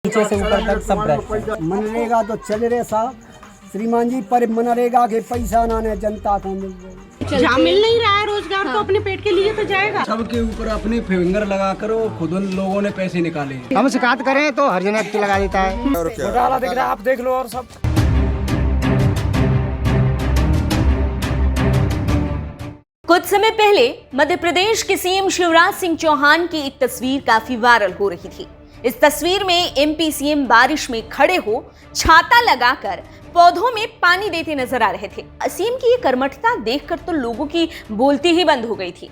नीचे से ऊपर तक सब भ्रष्ट है। मनरेगा तो चल रहे साहब श्रीमान जी, पर मनरेगा के पैसा ना ने जनता को मिल रहे, जहाँ मिल नहीं रहा है रोजगार तो अपने पेट के लिए तो जाएगा। सबके ऊपर अपने फिंगर लगा कर खुद उन लोगों ने पैसे निकाले। हम शिकायत करें तो हर जगह लगा देता है। घोटाला दिख रहा है, आप देख लो। और सब कुछ समय पहले मध्य प्रदेश के सीएम शिवराज सिंह चौहान की एक तस्वीर काफी वायरल हो रही थी। इस तस्वीर में एमपी सीएम बारिश में खड़े हो छाता लगाकर पौधों में पानी देते नजर आ रहे थे। सीएम की ये कर्मठता देखकर तो लोगों की बोलती ही बंद हो गई थी।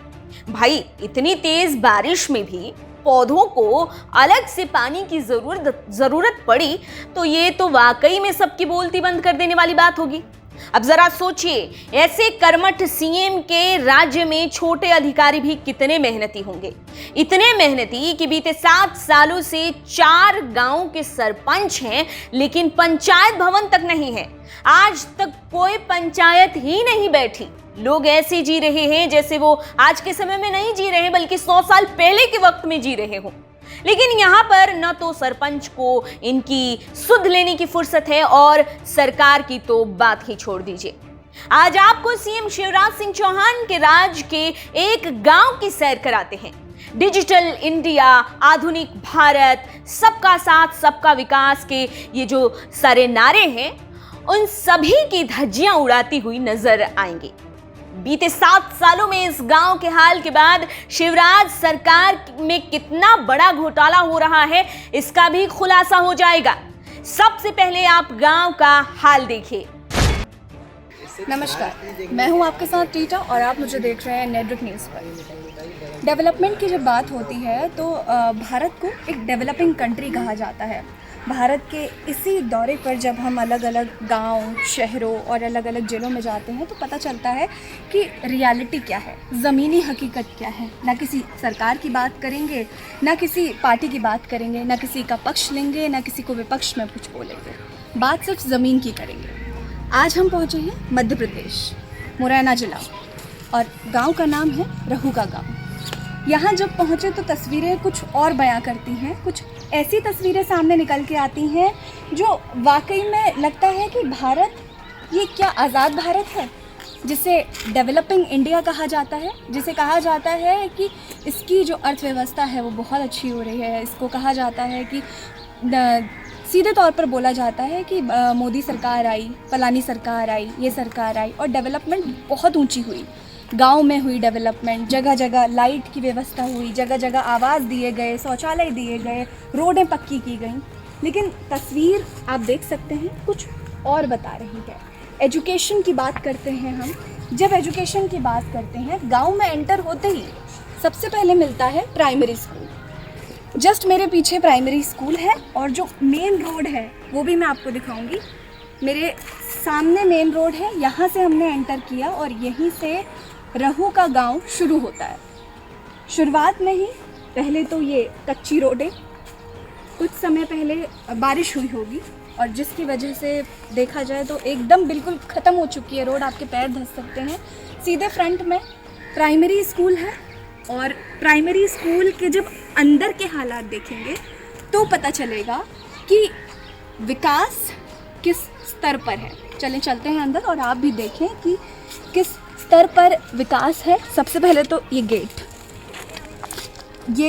भाई, इतनी तेज बारिश में भी पौधों को अलग से पानी की जरूरत पड़ी तो ये तो वाकई में सबकी बोलती बंद कर देने वाली बात होगी। अब जरा सोचिए, ऐसे कर्मठ सीएम के राज्य में छोटे अधिकारी भी कितने मेहनती होंगे। इतने मेहनती कि बीते 7 सालों से 4 गांवों के सरपंच हैं, लेकिन पंचायत भवन तक नहीं है। आज तक कोई पंचायत ही नहीं बैठी। लोग ऐसे जी रहे हैं जैसे वो आज के समय में नहीं जी रहे, बल्कि 100 साल पहले के वक्त में जी रहे हों। लेकिन यहाँ पर न तो सरपंच को इनकी सुध लेने की फुर्सत है और सरकार की तो बात ही छोड़ दीजिए। आज आपको सीएम शिवराज सिंह चौहान के राज्य के एक गांव की सैर कराते हैं। डिजिटल इंडिया, आधुनिक भारत, सबका साथ सबका विकास के ये जो सारे नारे हैं, उन सभी की धज्जियां उड़ाती हुई नजर आएंगी। बीते 7 सालों में इस गांव के हाल के बाद शिवराज सरकार में कितना बड़ा घोटाला हो रहा है, इसका भी खुलासा हो जाएगा। सबसे पहले आप गांव का हाल देखिए। नमस्कार, मैं हूं आपके साथ टीटा और आप मुझे देख रहे हैं नेटवर्क न्यूज़ पर। डेवलपमेंट की जब बात होती है तो भारत को एक डेवलपिंग कंट्री कहा जाता है। भारत के इसी दौरे पर जब हम अलग अलग गांव, शहरों और अलग अलग ज़िलों में जाते हैं तो पता चलता है कि रियलिटी क्या है, ज़मीनी हकीकत क्या है। ना किसी सरकार की बात करेंगे, ना किसी पार्टी की बात करेंगे, ना किसी का पक्ष लेंगे, ना किसी को विपक्ष में कुछ बोलेंगे। बात सिर्फ ज़मीन की करेंगे। आज हम पहुँचे हैं मध्य प्रदेश, मुरैना ज़िला, और गाँव का नाम है रहू का गाँव। यहाँ जब पहुँचे तो तस्वीरें कुछ और बयां करती हैं। कुछ ऐसी तस्वीरें सामने निकल के आती हैं जो वाकई में लगता है कि भारत, ये क्या आज़ाद भारत है जिसे डेवलपिंग इंडिया कहा जाता है, जिसे कहा जाता है कि इसकी जो अर्थव्यवस्था है वो बहुत अच्छी हो रही है। इसको कहा जाता है कि सीधे तौर पर बोला जाता है कि मोदी सरकार आई, फलानी सरकार आई, ये सरकार आई और डेवलपमेंट बहुत ऊंची हुई। गांव में हुई डेवलपमेंट, जगह जगह लाइट की व्यवस्था हुई, जगह जगह आवास दिए गए, शौचालय दिए गए, रोडें पक्की की गई। लेकिन तस्वीर आप देख सकते हैं कुछ और बता रही है। एजुकेशन की बात करते हैं हम। जब एजुकेशन की बात करते हैं, गांव में एंटर होते ही सबसे पहले मिलता है प्राइमरी स्कूल। जस्ट मेरे पीछे प्राइमरी स्कूल है और जो मेन रोड है वो भी मैं आपको दिखाऊंगी। मेरे सामने मेन रोड है, यहाँ से हमने एंटर किया और यहीं से रहू का गांव शुरू होता है। शुरुआत में ही पहले तो ये कच्ची रोडें, कुछ समय पहले बारिश हुई होगी और जिसकी वजह से देखा जाए तो एकदम बिल्कुल ख़त्म हो चुकी है रोड, आपके पैर धंस सकते हैं। सीधे फ्रंट में प्राइमरी स्कूल है और प्राइमरी स्कूल के जब अंदर के हालात देखेंगे तो पता चलेगा कि विकास किस स्तर पर है। चलते हैं अंदर और आप भी देखें कि किस स्तर पर विकास है। सबसे पहले तो ये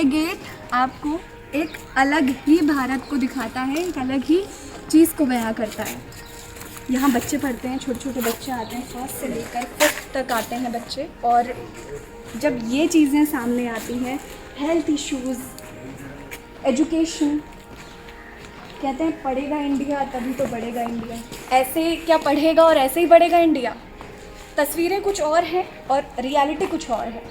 गेट आपको एक अलग ही भारत को दिखाता है, एक अलग ही चीज़ को बयां करता है। यहाँ बच्चे पढ़ते हैं, छोटे छोटे बच्चे आते हैं, फर्स्ट से लेकर 5th तक आते हैं बच्चे। और जब ये चीज़ें सामने आती हैं, हेल्थ इश्यूज़, एजुकेशन, कहते हैं पढ़ेगा इंडिया तभी तो बढ़ेगा इंडिया। ऐसे क्या पढ़ेगा और ऐसे ही बढ़ेगा इंडिया? तस्वीरें कुछ और हैं और रियलिटी कुछ और है।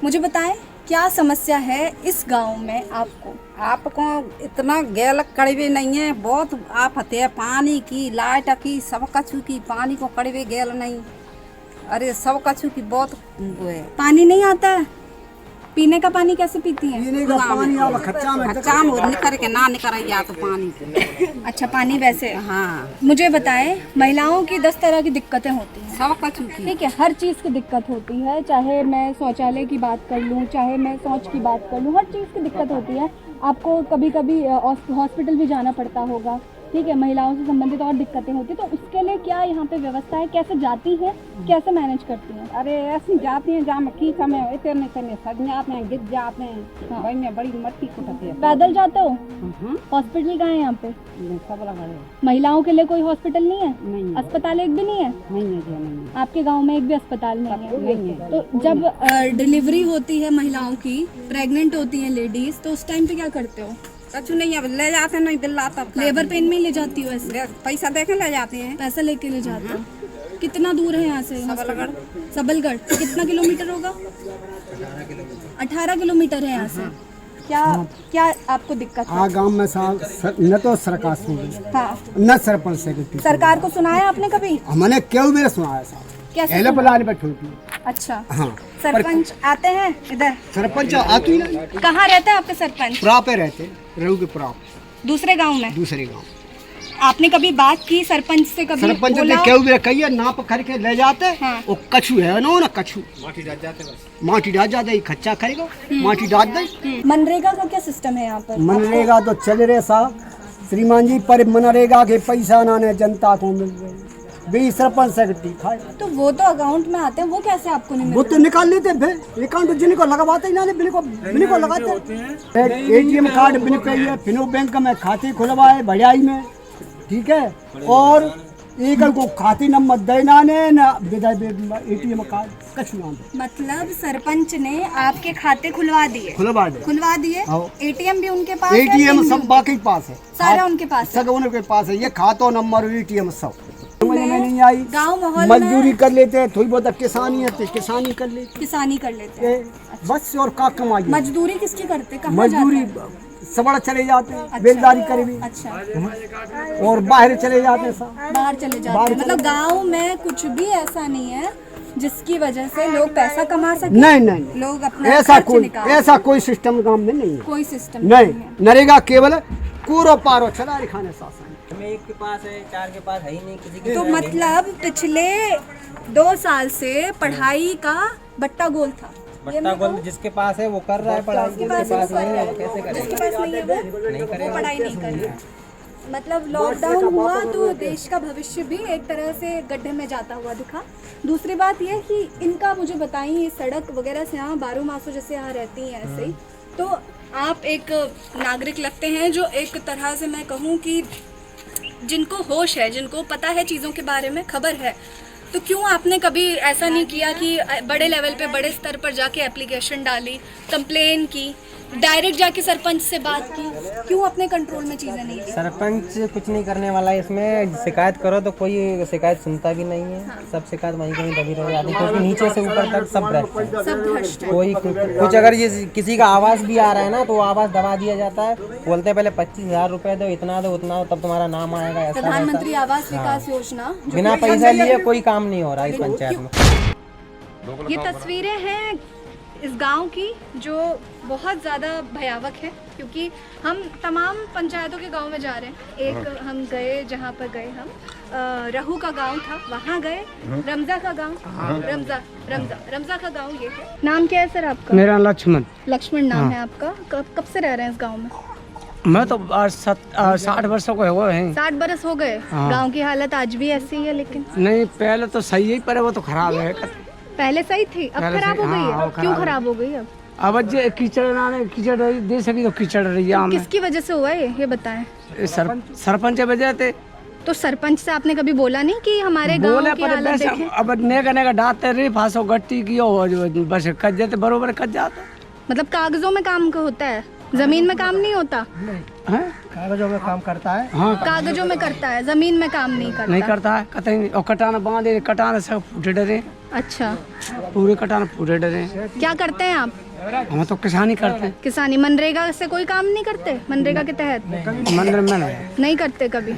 मुझे बताएं क्या समस्या है इस गांव में आपको इतना गैल कड़वे नहीं है, बहुत आफत है। पानी की, लाइट की, सब कछु की, पानी को कड़वे गैल नहीं। अरे सब कछु की बहुत वो है। पानी नहीं आता है, पीने का पानी कैसे पीती हैं? पीने का पानी आवा खच्चा में निकर के ना निकर या तो पानी। अच्छा, पानी वैसे। हाँ, मुझे बताएं, महिलाओं की 10 तरह की दिक्कतें होती हैं, सब कछु की। ठीक है, हर चीज़ की दिक्कत होती है। चाहे मैं शौचालय की बात कर लूँ, चाहे मैं शौच की बात कर लूँ, हर चीज़ की दिक्कत होती है। आपको कभी कभी हॉस्पिटल भी जाना पड़ता होगा, ठीक है, महिलाओं से संबंधित और दिक्कतें होती हैं, तो उसके लिए क्या यहाँ पे व्यवस्था है, कैसे जाती हैं, कैसे मैनेज करती हैं? अरे ऐसी जाती हैं जहाँ की समय इतने इतने सज जाते हैं, गिर जाते हैं, भाई में बड़ी मट्टी कुटती है। पैदल जाते हो? हॉस्पिटल कहाँ है यहाँ पे? सब लगा है। महिलाओं के लिए कोई हॉस्पिटल नहीं है? नहीं। अस्पताल एक भी नहीं है? नहीं है जी, नहीं है। आपके गांव में एक भी अस्पताल नहीं है? नहीं है। तो जब डिलीवरी होती है महिलाओं की, प्रेग्नेंट होती हैं लेडीज, तो उस टाइम पे क्या करते हो? कछु नहीं, अब ले जाते हैं, नहीं बिल आता। लेबर पेन में ही ले जाती हो ऐसे? पैसा देके ले जाते हैं। पैसा लेके ले जाते हो? कितना दूर है यहाँ से? सबलगढ़। सबलगढ़ कितना किलोमीटर होगा? 18 किलोमीटर है यहाँ से। क्या आपको दिक्कत है? गांव में न तो सरकार सुन हाँ, न सरपंच से सरकार को सुनाया आपने कभी? हमने क्यों भी सुनाया साहब, कैसे पहले बुलाने पर छोड़ अच्छा, हाँ। सरपंच आते हैं इधर? सरपंच आती ही नहीं। कहाँ रहते हैं आपके सरपंच? पुरा पे रहते, रहू के पुरा दूसरे गांव में? दूसरे गांव। आपने कभी बात की सरपंच से? कभी सरपंच बोला? ने क्यों भी कहिए नाप करके ले जाते। हाँ। वो कछू है ना कछू, माटी डाल जाते, खच्चा करेगा, माटी डाल दे। मनरेगा का क्या सिस्टम है यहाँ पर? मनरेगा तो चल रहे साहब श्रीमान जी, पर मनरेगा के पैसा ना जनता को मिल रहे, भी सरपंच सेक्रेटरी खाए। तो वो तो अकाउंट में आते हैं, वो कैसे आपको नहीं मिल वो तो निकाल लेते फिर अकाउंट जिनको लगवाते ही ना, बिन को लगाते। एटीएम कार्ड बिन पे है, फिनो बैंक में खाते खुलवाए बढ़ियाई में, ठीक है, और एक को खाते नंबर देना ने ना एटीएम कार्ड कछ ना दे। मतलब सरपंच ने आपके खाते खुलवा दिए? हाँ। एटीएम भी उनके पास है? एटीएम सब बाकी पास है, सारा उनके पास है? सब उनके पास है, ये खाता नंबर एटीएम सब। समझ में नहीं आई। गांव माहौल मजदूरी कर लेते हैं, थोड़ी बहुत किसानी है, किसानी कर लेते हैं बस, और का कमाई। मजदूरी किसकी करते? कहाँ मजदूरी सबड़ चले जाते हैं, बेलदारी करे भी। अच्छा, और बाहर चले जाते हैं सब, बाहर चले जाते हैं। मतलब गांव में कुछ भी ऐसा नहीं है जिसकी वजह से लोग पैसा कमा सके? नहीं, लोग अपना ऐसा कोई सिस्टम गांव में नहीं है, कोई सिस्टम नहीं। नरेगा केवल कूरो पारो चला दिखाने शासन, एक के पास है, 4 के पास है ही नहीं किसी के। तो मतलब पिछले 2 साल से पढ़ाई का बट्टा गोल था। बट्टा गोल जिसके पास है वो कर रहा है पढ़ाई, जिसके पास नहीं है वो कैसे करेगा? जिसके पास नहीं है वो पढ़ाई नहीं कर रहा। मतलब लॉकडाउन हुआ तो देश का भविष्य भी एक तरह से गड्ढे में जाता हुआ दिखा। दूसरी बात यह कि इनका मुझे बताइए, ये सड़क वगैरह से यहाँ बारू मासो जैसे यहाँ रहती हैं ऐसे ही, तो आप एक नागरिक लगते हैं जो एक तरह से मैं कहूँ कि जिनको होश है, जिनको पता है चीज़ों के बारे में खबर है, तो क्यों आपने कभी ऐसा नहीं किया कि बड़े लेवल पे, बड़े स्तर पर जाके एप्लीकेशन डाली, कंप्लेन की, डायरेक्ट जाके सरपंच से बात की? क्यों अपने कंट्रोल में चीज़ें नहीं ली? सरपंच कुछ नहीं करने वाला है इसमें। शिकायत करो तो कोई शिकायत सुनता भी नहीं है। हाँ। सब शिकायत वहीं कहीं दबी रह जाती है, क्योंकि नीचे से ऊपर तक सब भ्रष्ट है, सब भ्रष्ट है। कोई कुछ अगर ये किसी का आवास भी आ रहा है ना, तो वो आवास दबा दिया जाता है। बोलते हैं पहले 25,000 रुपए दो, इतना दो, उतना दो, तब तुम्हारा नाम आएगा। ऐसा प्रधानमंत्री आवास विकास योजना, बिना पैसा लिए कोई काम नहीं हो रहा इस पंचायत में। ये तस्वीरें हैं इस गांव की जो बहुत ज़्यादा भयावक है, क्योंकि हम तमाम पंचायतों के गांव में जा रहे हैं। एक हम गए, जहां पर गए हम रहू का गांव था, वहां गए। रमजा का गांव, रमजा का गांव ये है। नाम क्या है सर आपका? मेरा लक्ष्मण नाम है आपका। कब से रह रहे हैं इस गाँव में? मैं तो 60 वर्षों को हुए हैं। 60 बरस हो गए। गाँव की हालत आज भी ऐसी ही है? लेकिन नहीं, पहले तो सही है, पर वो तो खराब है। पहले सही थी, अब खराब हो गई है। क्यों खराब हो गई? अब जे कीचड़ दे सकी तो कीचड़ रही है। किसकी वजह से हुआ है ये बताएं? सरपंच वजह थे। तो सरपंच से आपने कभी बोला नहीं कि हमारे गांव की हालत देखें? अब नेगा डालते रही, फांसो गट्टी की बस कट जाते, बरोबर कट जाता। मतलब कागजों में काम का होता है, जमीन में काम नहीं होता? कागजों में काम करता है। हाँ, कागजों में करता है, जमीन में काम नहीं करता है कतई। और कटाना बांधे, कटाना सब फूटे डरे। अच्छा, पूरे कटाना फूटे डरे। क्या करते हैं आप? हम तो किसानी करते हैं। किसानी। मनरेगा से कोई काम नहीं करते? मनरेगा के तहत मंदिर में नहीं करते कभी?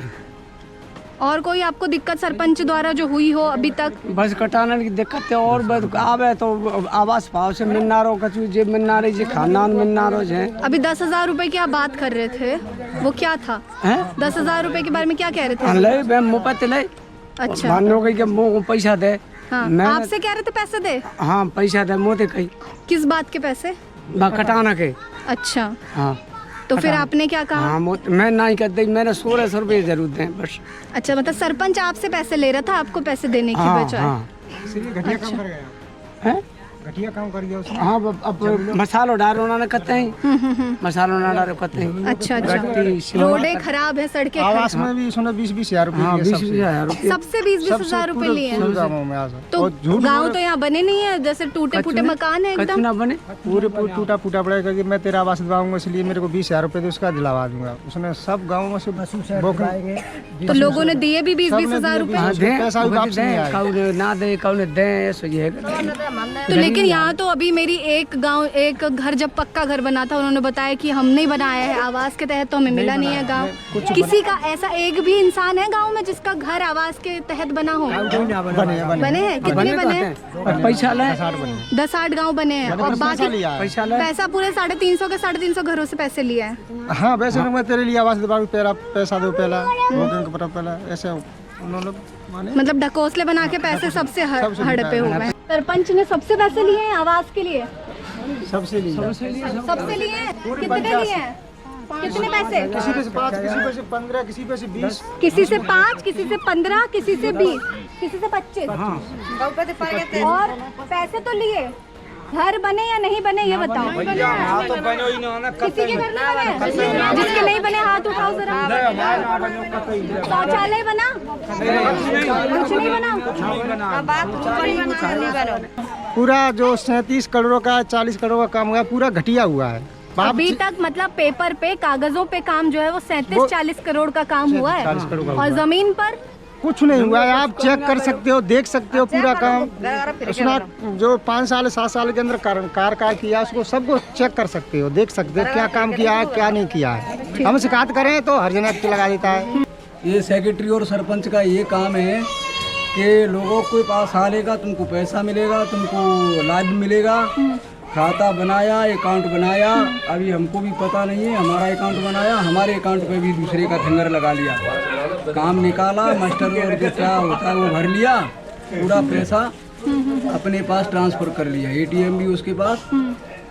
और कोई आपको दिक्कत सरपंच द्वारा जो हुई हो अभी तक? बस कटाने की दिक्कत है, और आवे तो आवास भाव से मिलना रहो, कचू जे मिलना रही, जे खानदान मिलना रहो जे। अभी 10,000 रुपए की आप बात कर रहे थे, वो क्या था? 10,000 रुपए के बारे में क्या कह रहे थे? ले मुफ्त ले। अच्छा, मानो कही के पैसा दे। हाँ, आपसे कह रहे थे पैसे दे? हाँ, पैसा दे मोते कही। किस बात के पैसे? कटाना के। अच्छा, हाँ। तो फिर आपने क्या कहा? हाँ मैं नहीं कहते, मैंने 1600 रुपये जरूर दें बस। अच्छा, मतलब सरपंच आपसे पैसे ले रहा था, आपको पैसे देने की हाँ बजाय? हाँ घटिया काम कर गया हैं? घटिया काम कर गया उसने। हाँ अब मसालो डाल उन्होंने कहते हैं, मसालो ना डालो कहते हैं। अच्छा अच्छा, रोडें खराब है, सड़कें आवास में भी उसने 20-20 हज़ार रुपये हाँ लिए 20,000 रुपये। सबसे 20-20 हज़ार रुपए लिए हैं। गाँवों में आज तो गांव तो यहाँ बने नहीं है, जैसे टूटे फूटे मकान है कछु एकदम। ना बने। पूरे टूटा फूटा पड़ा करके मैं तेरा आवास दिलाऊंगा, इसलिए मेरे को 20,000 रुपये दे उसका दिलावा दूंगा। उसने सब गाँव में से तो लोगों ने दिए भी 20-20 हज़ार रुपए। हाँ दें, पैसा भी वापस नहीं आया। कौन ना दे कौन दें, ऐसा ये है। तो लेकिन यहाँ तो अभी मेरी एक घर जब पक्का घर बना था, उन्होंने बताया कि हमने ही बनाया है, आवास के तहत तो हमें मिला नहीं है गांव। किसी का ऐसा एक भी इंसान है गांव में जिसका घर आवास के तहत बना हो? बने हैं? कितने बने हैं? पैसा ले 10-8 गांव बने हैं और बाकी पैसा ले पैसा पूरे 350 घरों से पैसे लिया है। हाँ वैसे मैं तेरे लिए आवास दिलाऊंगा, तेरा पैसा दो पहला, पहला ऐसे उन्होंने माने। मतलब ढकोसले बना के पैसे सबसे हड़पे हुए हैं। सरपंच ने सबसे पैसे लिए हैं आवास के लिए? सबसे लिए सबसे लिए हैं? कितने लिए हैं? कितने पैसे? किसी पे से 5, किसी पे से 15, किसी पे से 20। किसी से 5, किसी से 15, किसी से 20, किसी से 25। और पैसे तो लिए, घर बने या नहीं बने ये बताओ। किसी के घर नहीं बने? जिसके नहीं बने हाथ उठाओ जरा। शौचालय बना? कुछ नहीं बना। पूरा जो 37 करोड़ का 40 करोड़ का काम हुआ पूरा घटिया हुआ है अभी तक। मतलब पेपर पे, कागजों पे काम जो है वो 37-40 करोड़ का काम हुआ है, और जमीन पर कुछ नहीं हुआ है। आप चेक कर सकते हो, देख सकते हो पूरा काम। उसने जो 5 साल 7 साल के अंदर कार्य किया, उसको सबको चेक कर सकते हो, देख सकते हो क्या काम किया है क्या नहीं किया है। हम शिकायत करें तो हर जगह एक्ट लगा देता है। ये सेक्रेटरी और सरपंच का ये काम है कि लोगों के पास आएगा, तुमको पैसा मिलेगा, तुमको लाभ मिलेगा। खाता बनाया, अकाउंट बनाया, अभी हमको भी पता नहीं है, हमारा अकाउंट बनाया, हमारे अकाउंट पे भी दूसरे का फिंगर लगा लिया, काम निकाला, मास्टर और जो क्या होता है वो भर लिया, पूरा पैसा अपने पास ट्रांसफर कर लिया, एटीएम भी उसके पास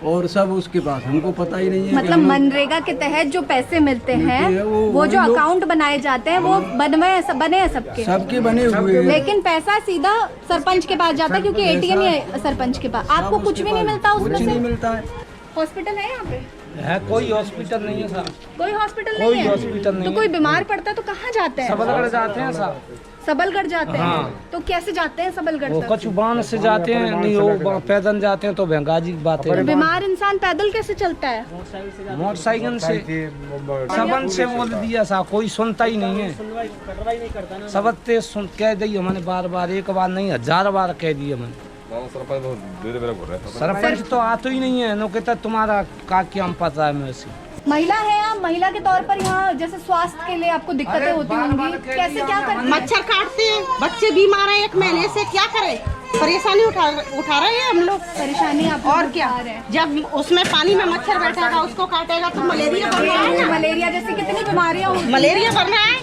और सब उसके पास, हमको पता ही नहीं है। मतलब मनरेगा के तहत जो पैसे मिलते हैं वो जो अकाउंट बनाए जाते हैं वो बने हैं सबके बने हुए हैं, लेकिन पैसा सीधा सरपंच के पास जाता है क्योंकि एटीएम ही है सरपंच के पास। आपको कुछ भी नहीं मिलता उसमें से? नहीं मिलता है। हॉस्पिटल है यहाँ पे? है कोई हॉस्पिटल नहीं है सर, कोई हॉस्पिटल नहीं है? हॉस्पिटल नहीं तो कोई बीमार पड़ता है तो कहाँ जाते हैं? सबलगढ़ जाते हैं सर। सबलगढ़ जाते हैं? तो कैसे जाते हैं सबलगढ़ तक? कछु बांध से जाते हैं, नहीं वो पैदल जाते हैं तो भंगाजी की बात है। बीमार इंसान पैदल कैसे चलता है? मोटरसाइकिल से। सबन से बोल दिया सा, कोई सुनता ही नहीं है। सबते सुन कह दी हमने बार, एक बार नहीं 1000 बार कह दिए हमने। सरपंच तो आता ही नहीं है, नो कहता तुम्हारा क्या पता है मैं से। महिला है आप, महिला के तौर पर यहाँ जैसे स्वास्थ्य के लिए आपको दिक्कतें होती होंगी, कैसे क्या करते हैं? मच्छर काटते हैं, बच्चे बीमार हैं 1 महीने से, क्या करें? परेशानी उठा रहे हैं हम लोग। परेशानी आप और क्या, जब उसमें पानी में मच्छर बैठेगा उसको काटेगा तो मलेरिया बढ़ रहा है। मलेरिया जैसी कितनी बीमारियाँ होती हैं? मलेरिया बढ़ रहा है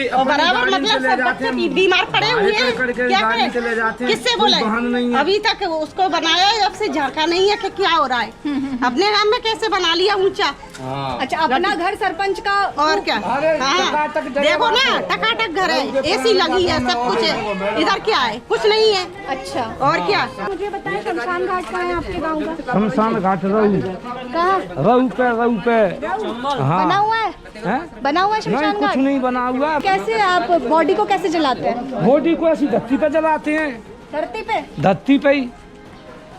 और बराबर मतलब सब बच्चे बीमार पड़े हुए हैं, क्या करें? किससे बोले? अभी तक उसको बनाया, जब से झांका नहीं है कि क्या हो रहा है। अपने गाँव में कैसे बना लिया ऊंचा। अच्छा, अपना घर सरपंच का और क्या? हाँ देखो ना, टकाटक घर है, एसी लगी है, सब कुछ है। इधर क्या है? कुछ नहीं है। अच्छा, और क्या? मुझे बताएं शमशान घाट कहाँ है आपके गांव का? शमशान घाट रहू कहाँ? रहू पे बना हुआ है? बना हुआ है शमशान कुछ घाट? नहीं बना हुआ। कैसे आप बॉडी को कैसे जलाते हैं? बॉडी को ऐसी धरती पे जलाते हैं। धरती पे? धरती पे ही।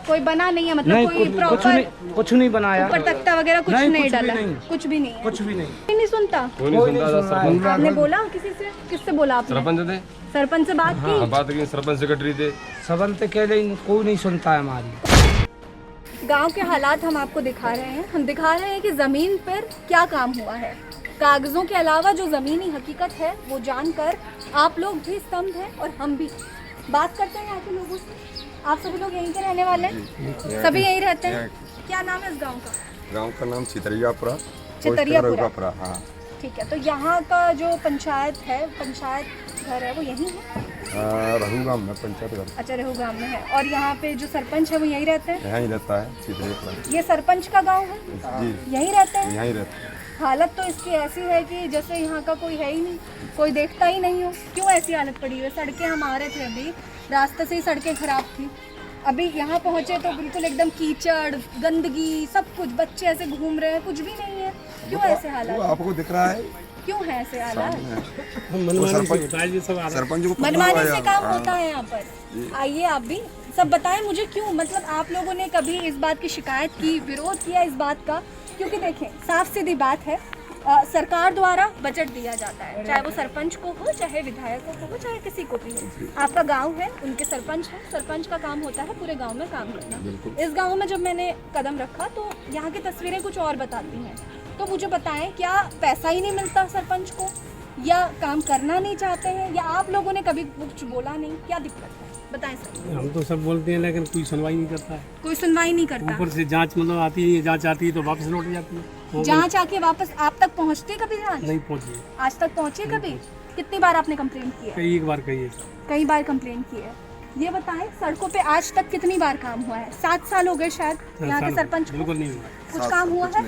कोई बना नहीं है मतलब? नहीं, कोई प्रॉपर कुछ नहीं बनाया, ऊपर तख्ता वगैरह कुछ नहीं डाला? कुछ भी नहीं। कुछ भी नहीं सुनता? आपने बोला किसी से? किससे बोला आपने? सरपंच थे। सरपंच से बात की? बात की, सरपंच सेक्रेटरी थे। सबंत के लिए कोई नहीं सुनता है हमारी। गांव के हालात हम आपको दिखा रहे हैं। हम दिखा रहे हैं कि ज़मीन पर क्या काम हुआ है। कागज़ों के अलावा जो ज़मीनी हकीकत है वो जानकर आप लोग भी स्तंभ हैं और हम भी। बात करते हैं यहाँ के लोगों से। आप सभी लोग यहीं के रहने वाले हैं? सभी यहीं रहते हैं? क्या नाम है इस गाँव का? गाँव का नाम चितरियापुरा। चितरियापुरा, हाँ ठीक है। तो यहाँ का जो पंचायत है, पंचायत घर है वो यहीं है? रहू गाँव में पंचायत घर। अच्छा, रहू गाँव में है। और यहाँ पे जो सरपंच है वो यहीं रहते हैं? यहीं रहता है चितरियापुरा। ये सरपंच का गाँव है? जी, यहीं रहते हैं? यहीं रहते हैं। हालत तो इसकी ऐसी है कि जैसे यहाँ का कोई है ही नहीं, कोई देखता ही नहीं हो। क्यों ऐसी हालत पड़ी हुई है? सड़कें, हम आ रहे थे अभी, रास्ते से ही सड़कें ख़राब थी, अभी यहाँ पहुँचे तो बिल्कुल एकदम कीचड़, गंदगी, सब कुछ, बच्चे ऐसे घूम रहे हैं, कुछ भी नहीं है। क्यों ऐसे हालात? आपको दिख रहा है क्यों है ऐसे हालात? सरपंच को मनमानी से काम होता है यहाँ पर। आइए आप भी सब बताएं मुझे, क्यों? मतलब आप लोगों ने कभी इस बात की शिकायत की, विरोध किया इस बात का? क्योंकि देखें, साफ सीधी बात है, सरकार द्वारा बजट दिया जाता है, चाहे वो सरपंच को हो, चाहे विधायकों को हो, चाहे किसी को भी हो। आपका गांव है, उनके सरपंच है, सरपंच का काम होता है पूरे गांव में काम करना। इस गांव में जब मैंने कदम रखा तो यहाँ की तस्वीरें कुछ और बताती हैं। तो मुझे बताएं, क्या पैसा ही नहीं मिलता सरपंच को, या काम करना नहीं चाहते हैं, या आप लोगों ने कभी कुछ बोला नहीं? क्या दिक्कत है बताएं सर। हम तो सब बोलते हैं लेकिन कोई सुनवाई नहीं करता है। कोई सुनवाई नहीं करता। ऊपर से जांच मतलब आती है, जांच आती है तो वापस लौट जाती है। जांच आके वापस आप तक पहुंचती है कभी जांच? नहीं पहुंची। आज तक पहुंची कभी? कितनी बार आपने कंप्लेंट की है? कई बार कही है। कई बार कंप्लेंट की है। ये बताएं, सड़कों पे आज तक कितनी बार काम हुआ है? 7 साल हो गए शायद यहाँ के सरपंच को। बिल्कुल नहीं हुआ। कुछ काम हुआ है?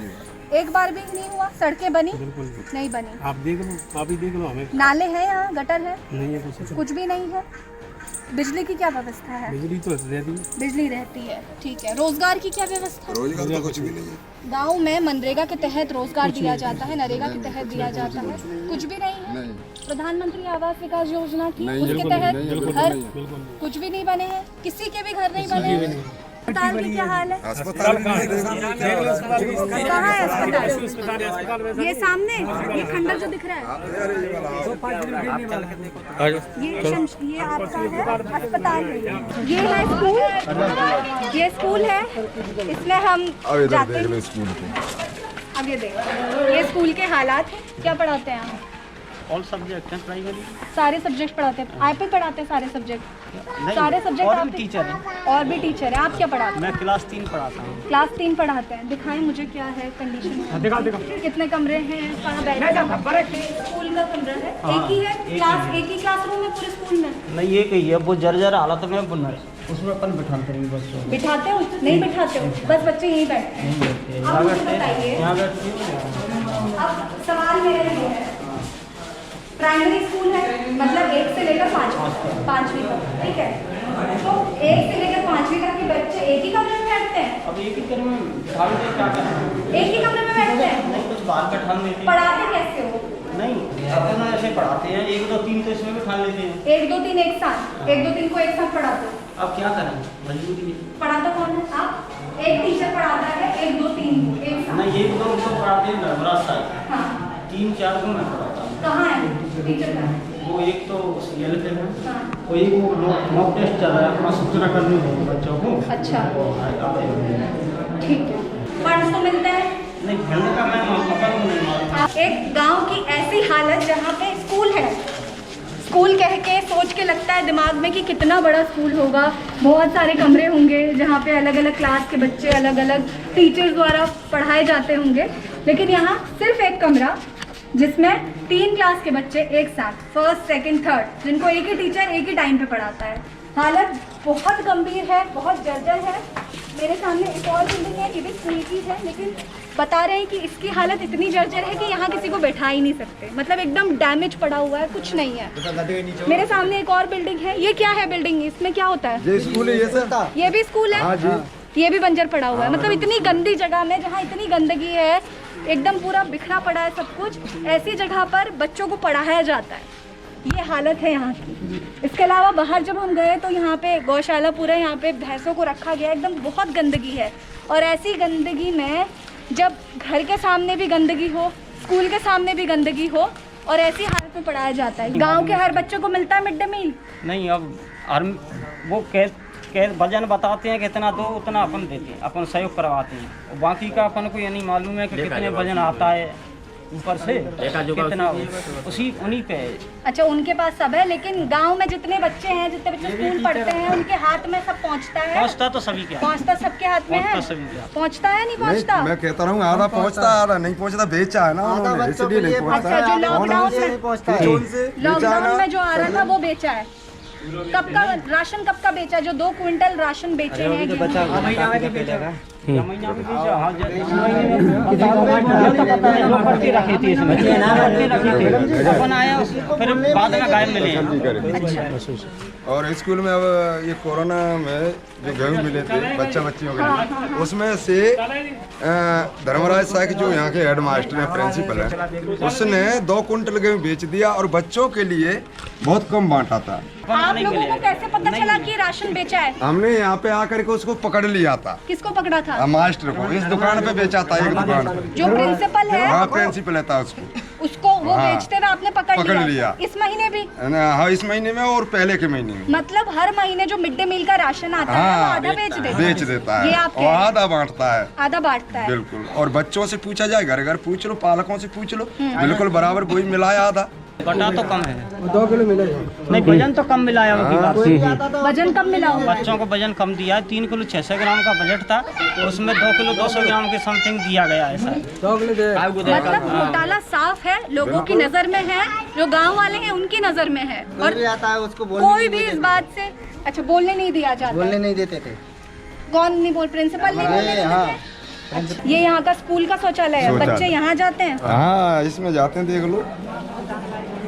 एक बार भी नहीं हुआ। सड़कें बनी? बिल्कुल नहीं बनी। आप देख लो, आप ही देख लो। हमें नाले हैं यहाँ, गटर है? नहीं है कुछ भी नहीं है। बिजली की क्या व्यवस्था है? बिजली तो रहती है। बिजली रहती है, ठीक है। रोजगार की क्या व्यवस्था? रोजगार तो कुछ भी नहीं है। गांव में मनरेगा के तहत रोजगार दिया जाता है, नरेगा के तहत दिया जाता है, कुछ भी नहीं है। प्रधानमंत्री आवास विकास योजना की उसके तहत घर कुछ भी नहीं बने हैं, किसी के भी घर नहीं बने हैं। अस्पताल की क्या हाल है? अस्पताल कहाँ है अस्पताल? ये सामने, ये खंडर जो दिख रहा है, ये आपका है अस्पताल है। ये है स्कूल, ये स्कूल है, इसमें हम जाते हैं। स्कूल अब ये देखो, ये स्कूल के हालात हैं। क्या पढ़ाते हैं आप? ऑल सब्जेक्ट हैं प्राइमरी, सारे सब्जेक्ट पढ़ाते हैं। आप ही पढ़ाते हैं सारे सब्जेक्ट? सारे सब्जेक्ट और आप भी टीचर हैं। और भी टीचर है। आप क्या पढ़ाते हैं? मैं क्लास 3 पढ़ाता हूँ। क्लास 3 पढ़ाते हैं। दिखाएं मुझे क्या है कंडीशन। कितने कमरे हैं, कहाँ बैठे? स्कूल का कमरा है, एक ही है क्लास, एक ही क्लासरूम है पूरे स्कूल में? नहीं, ये कही है वो जर्जर हालत में बुनर, उसमें अपन बिठाते रहेंगे बच्चों को। बिठाते हो? नहीं बिठाते हो, बस बच्चे यहीं बैठते हैं। आप मुझे बताइए, यहाँ बैठते अब सवाल मेरा ये है, प्राइमरी स्कूल है, मतलब 1 से लेकर 5वीं तक, ठीक है? तो 1 से लेकर 5वीं तक के बच्चे एक ही कमरे में बैठते हैं? अब एक ही कमरे में क्या करें? एक ही कमरे में बैठते हैं? नहीं, कुछ बाहर बैठा लेते हैं। पढ़ाते कैसे हो? नहीं, अपन ऐसे पढ़ाते हैं, 1 2 3 तो इसमें बिठा लेते हैं। 1 2 3 एक साथ, 1 2 3 को एक साथ पढ़ाते हो? अब क्या करें, मजबूरी है। पढ़ाता कौन है? आप? एक टीचर पढ़ाता है 1 2 3 को एक साथ? नहीं, 1 2 तो पढ़ाते हैं नर्मदा साइड, हाँ। 3 4 को मैं पढ़ाता हूँ। कहाँ है टीचर का? वो एक तो ये लेते हैं, वो एक वो मॉक टेस्ट चल रहा है, अपना सूचना करनी है बच्चों को। अच्छा, ठीक है। फंड्स तो मिलते हैं? नहीं, फंड का मैं अपन को नहीं मालूम। एक गांव की ऐसी हालत जहाँ पे स्कूल है, स्कूल कह के सोच के लगता है दिमाग में कि कितना बड़ा स्कूल होगा, बहुत सारे कमरे होंगे जहाँ पे अलग अलग क्लास के बच्चे अलग अलग टीचर्स द्वारा पढ़ाए जाते होंगे, लेकिन यहाँ सिर्फ एक कमरा जिसमें 3 क्लास के बच्चे एक साथ, फर्स्ट सेकंड थर्ड, जिनको एक ही टीचर एक ही टाइम पे पढ़ाता है। हालत बहुत गंभीर है, बहुत जर्जर है। मेरे सामने एक और बिल्डिंग है, ये भी स्कूल की है, लेकिन बता रहे हैं कि इसकी हालत इतनी जर्जर है कि यहाँ किसी को बैठा ही नहीं सकते, मतलब एकदम डैमेज पड़ा हुआ है, कुछ नहीं है। मेरे सामने एक और बिल्डिंग है, ये क्या है बिल्डिंग, इसमें क्या होता है? ये स्कूल है, ये सर। ये भी स्कूल है? ये भी बंजर पड़ा हुआ है, मतलब इतनी गंदी जगह में जहाँ इतनी गंदगी है, एकदम पूरा बिखरा पड़ा है सब कुछ, ऐसी जगह पर बच्चों को पढ़ाया जाता है। ये हालत है यहाँ की। इसके अलावा बाहर जब हम गए तो यहाँ पे गौशाला पूरा, यहाँ पे भैंसों को रखा गया, एकदम बहुत गंदगी है। और ऐसी गंदगी में जब घर के सामने भी गंदगी हो, स्कूल के सामने भी गंदगी हो, और ऐसी हालत में पढ़ाया जाता है। गाँव के हर बच्चों को मिलता है मिड डे मील? नहीं, अब वो वजन बताते हैं कितना दो, उतना अपन देते हैं, अपन सहयोग करवाते हैं। बाकी का अपन को ये नहीं मालूम है कि कितने वजन आता है ऊपर से, कितना उन्हीं पे है। अच्छा, उनके पास सब है, लेकिन गांव में जितने बच्चे हैं, जितने बच्चे स्कूल पढ़ते हैं, उनके हाथ में सब पहुंचता है? पहुंचता तो सभी के, पहुंचता सबके हाथ में है? पहुंचता है नहीं पहुंचता? मैं कहता हूँ आधा पहुँचता है, आधा नहीं पहुँचता, बेचा है ना उन्होंने, इसलिए नहीं पहुँचता। अच्छा, जो लॉकडाउन में जो आ रहा था वो बेचा है? कब का राशन कब का बेचा? जो 2 क्विंटल राशन बेचे हैं, या महीना में बीजा, हाँ, इस महीने में ये तो पता है, जो करके रखी थी इसमें, करके रखी थी, अपन आया फिर बाद में गायब मिले हैं। और स्कूल में अब ये कोरोना में जो गेहूँ मिले थे बच्चियों के लिए, उसमें से धर्मराज साहब जो यहाँ के हेड मास्टर हैं, प्रिंसिपल हैं, उसने 2 कुंटल गेहूँ बेच दिया और बच्चों के लिए बहुत कम बांटा था। आप लोगों को कैसे पता चला कि राशन बेचा है? हमने यहाँ पे आकर के उसको पकड़ लिया था। किसको पकड़ा था? मास्टर को। इस दुकान पे बेचा था, एक दुकान पे। जो प्रिंसिपल है? हाँ, प्रिंसिपल था उसको वो बेचते हुए आपने पकड़ लिया। इस महीने भी? हाँ, इस महीने में और पहले के महीने में। मतलब हर महीने जो मिड डे मील का राशन आता है वो आधा बेच देता है, और आधा बांटता है। आधा बांटता है, बिल्कुल। और बच्चों से पूछा जाए, घर घर पूछ लो, पालकों से पूछ लो, बिल्कुल बराबर वही मिलाया आधा। बटा तो कम है, 2 किलो मिलेगा। नहीं वजन तो कम मिलाया होगी बात। वजन कम मिला होगा? बच्चों को वजन कम दिया है, 3 किलो 600 ग्राम का बजट था, उसमें 2 किलो 200 ग्राम के समथिंग दिया गया है सर। मतलब घोटाला साफ है, लोगों की नजर में है, जो गांव वाले हैं उनकी नजर में है, और कोई भी इस बात से अच्छा बोलने नहीं दिया जाता। बोलने नहीं देते थे। कौन नहीं बोल? प्रिंसिपल नहीं बोलने देते थे? ये यहाँ का स्कूल का शौचालय है, बच्चे यहाँ जाते हैं? हाँ, इसमें जाते हैं, देख लो।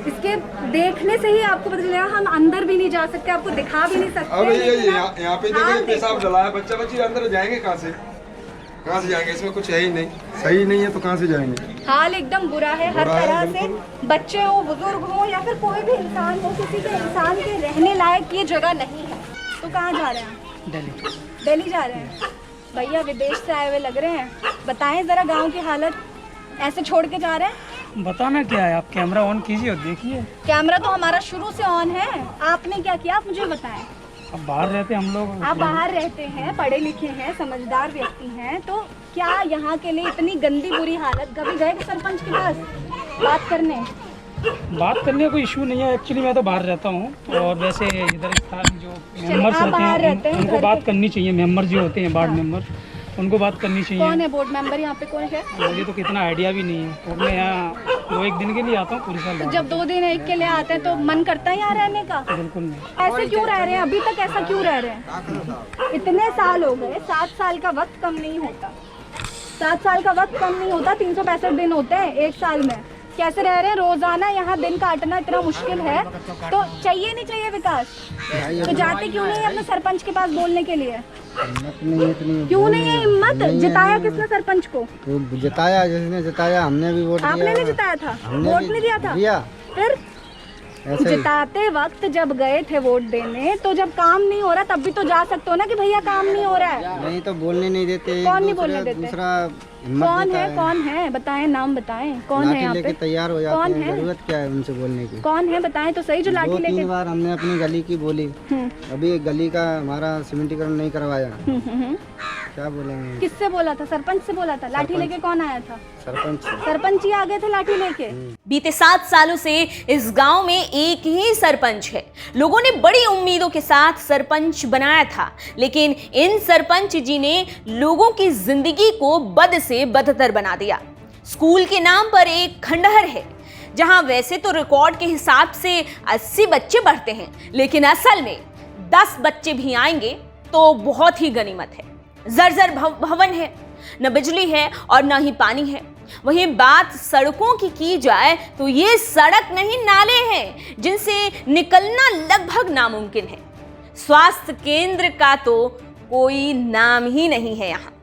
इसके देखने से ही आपको पता चलेगा, हम अंदर भी नहीं जा सकते, आपको दिखा भी नहीं सकते। अब यहाँ पे देखो, पेशाब डला है, बच्चे अंदर जाएंगे कहाँ से जाएंगे? इसमें कुछ है ही नहीं, सही नहीं है तो कहाँ से जाएंगे? हाल एकदम बुरा है हर तरह से, बच्चे हो, बुजुर्ग हो, या फिर कोई भी इंसान हो, किसी के इंसान के रहने लायक ये जगह नहीं है। तो कहाँ जा रहे हैं? दिल्ली जा रहे हैं। भैया विदेश से आए हुए लग रहे हैं, बताएं जरा गांव की हालत, ऐसे छोड़ के जा रहे हैं? बताना क्या है, आप कैमरा ऑन कीजिए और देखिए। कैमरा तो हमारा शुरू से ऑन है, आपने क्या किया आप मुझे बताएं। अब बाहर रहते हम लोग। आप बाहर रहते हैं, पढ़े लिखे हैं, समझदार व्यक्ति हैं, तो क्या यहाँ के लिए इतनी गंदी बुरी हालत? कभी गए सरपंच के पास बात करने का कोई इशू नहीं है। एक्चुअली मैं तो बाहर रहता हूँ, और वैसे इधर जो मेंबर्स होते हैं उनको बात करनी चाहिए। मेंबर जो होते हैं, वार्ड मेंबर, उनको बात करनी चाहिए। कौन है बोर्ड मेंबर यहाँ पे, कौन है? मुझे तो कितना आइडिया भी नहीं है, तो मैं यहाँ 2-1 दिन के लिए आता हूँ, पूरी साल। तो जब 2 दिन 1 के लिए आते हैं तो मन करता है यहाँ रहने का? बिल्कुल नहीं। ऐसे क्यों रह रहे हैं अभी तक, ऐसा क्यों रह रहे हैं? इतने साल हो गए, 7 साल का वक्त कम नहीं होता, 7 साल का वक्त कम नहीं होता, 365 दिन होते हैं 1 साल में। कैसे रह रहे हैं? रोजाना यहाँ दिन काटना इतना मुश्किल है, तो चाहिए नहीं चाहिए विकास? तो जाते क्यों नहीं अपने सरपंच के पास बोलने के लिए? क्यों नहीं है हिम्मत? जिताया किसने सरपंच को? तो जिताया जिसने जिताया, हमने भी वोट दिया। आपने नहीं जिताया था? वोट नहीं दिया था? फिर जिताते वक्त जब गए थे वोट देने, तो जब काम नहीं हो रहा तब भी तो जा सकते हो ना कि भैया काम नहीं हो रहा है। नहीं तो बोलने नहीं देते। कौन नहीं बोलने देते? दूसरा कौन है बताएं, नाम बताएं, कौन है यहाँ पे? तैयार हो जाते हैं, जरूरत क्या है उनसे बोलने की? कौन है बताएं तो सही, जो लाठी लेके? 2-3 बार हमने अपनी गली की बोली, अभी गली का हमारा सीमेंटीकरण नहीं करवाया। क्या बोलेंगे? किससे बोला था? सरपंच से बोला था? लाठी लेके कौन आया था? सरपंच ही आ गए थे लाठी लेके। बीते 7 सालों से इस गांव में एक ही सरपंच है। लोगों ने बड़ी उम्मीदों के साथ सरपंच बनाया था, लेकिन इन सरपंच जी ने लोगों की जिंदगी को बद से बदतर बना दिया। स्कूल के नाम पर एक खंडहर है, जहां वैसे तो रिकॉर्ड के हिसाब से 80 बच्चे पढ़ते हैं, लेकिन असल में 10 बच्चे भी आएंगे तो बहुत ही गनीमत है। जर्जर भवन है, न बिजली है और न ही पानी है। वहीं बात सड़कों की जाए तो ये सड़क नहीं, नाले हैं जिनसे निकलना लगभग नामुमकिन है। स्वास्थ्य केंद्र का तो कोई नाम ही नहीं है यहाँ।